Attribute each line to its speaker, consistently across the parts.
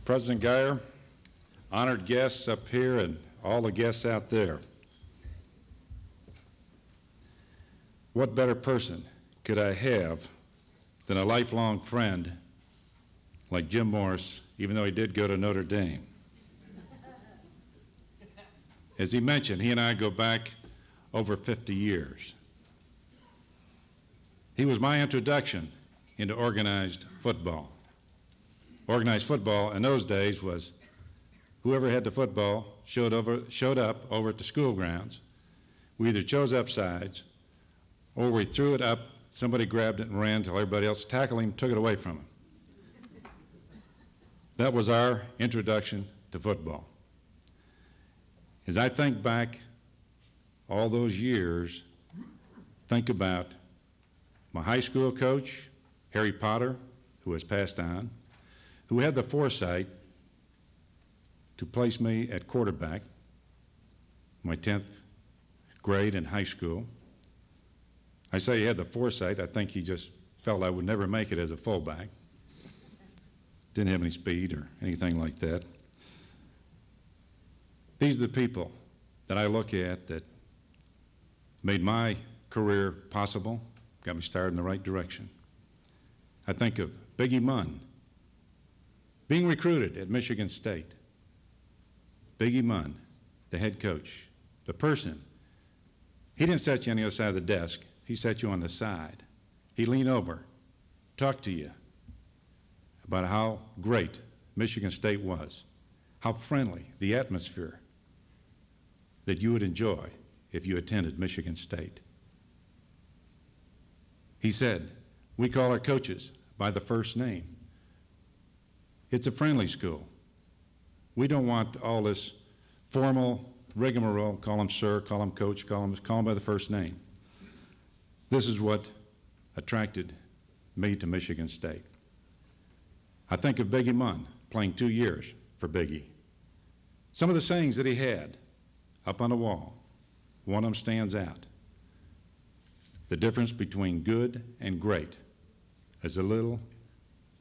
Speaker 1: President Geyer, honored guests up here and all the guests out there. What better person could I have than a lifelong friend like Jim Morris, even though he did go to Notre Dame? As he mentioned, he and I go back over 50 years. He was my introduction into organized football. Organized football in those days was whoever had the football showed up over at the school grounds. We either chose up sides or we threw it up, somebody grabbed it and ran until everybody else tackled him, took it away from him. That was our introduction to football. As I think back all those years, think about my high school coach, Harry Potter, who has passed on, who had the foresight to place me at quarterback my 10th grade in high school. I say he had the foresight. I think he just felt I would never make it as a fullback. Didn't have any speed or anything like that. These are the people that I look at that made my career possible, got me started in the right direction. I think of Biggie Munn, being recruited at Michigan State. Biggie Munn, the head coach, the person. He didn't set you on the other side of the desk. He set you on the side. He leaned over, talked to you about how great Michigan State was, how friendly, the atmosphere that you would enjoy if you attended Michigan State. He said, we call our coaches by the first name. It's a friendly school. We don't want all this formal rigmarole, call them sir, call them coach, call them by the first name. This is what attracted me to Michigan State. I think of Biggie Munn playing 2 years for Biggie. Some of the sayings that he had up on the wall, one of them stands out. The difference between good and great is a little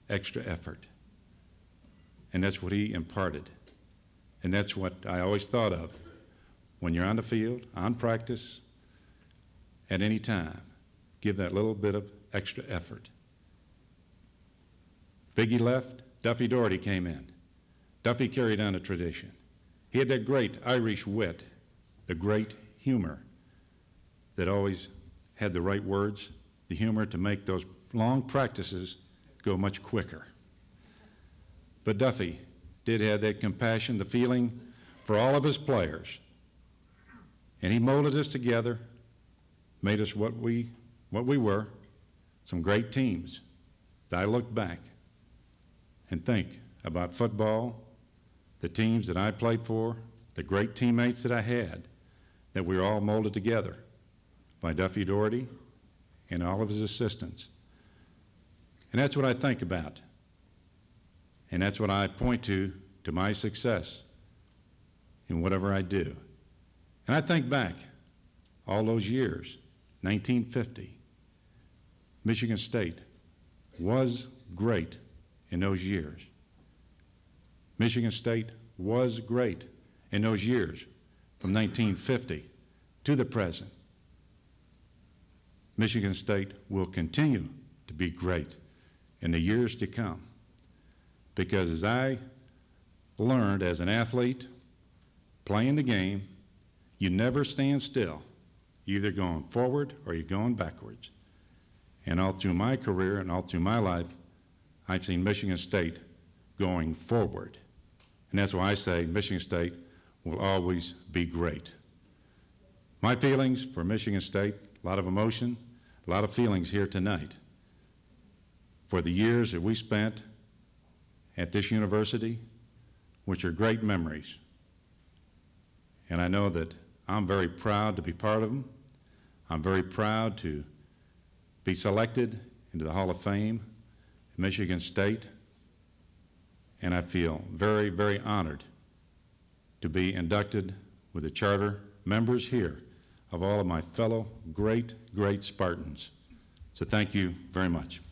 Speaker 1: extra effort. And that's what he imparted. And that's what I always thought of when you're on the field, on practice, at any time. Give that little bit of extra effort. Biggie left, Duffy Doherty came in. Duffy carried on a tradition. He had that great Irish wit, the great humor that always had the right words, the humor to make those long practices go much quicker. But Duffy did have that compassion, the feeling for all of his players. And he molded us together, made us what we were, some great teams. As I look back and think about football, the teams that I played for, the great teammates that I had, that we were all molded together by Duffy Doherty and all of his assistants. And that's what I think about. And that's what I point to my success in whatever I do. And I think back all those years, 1950, Michigan State was great in those years. Michigan State was great in those years from 1950 to the present. Michigan State will continue to be great in the years to come. Because as I learned as an athlete, playing the game, you never stand still. You're either going forward or you're going backwards. And all through my career and all through my life, I've seen Michigan State going forward. And that's why I say Michigan State will always be great. My feelings for Michigan State, a lot of emotion, a lot of feelings here tonight. For the years that we spent at this university, which are great memories. And I know that I'm very proud to be part of them. I'm very proud to be selected into the Hall of Fame at Michigan State. And I feel very, very honored to be inducted with the charter members here of all of my fellow great, great Spartans. So thank you very much.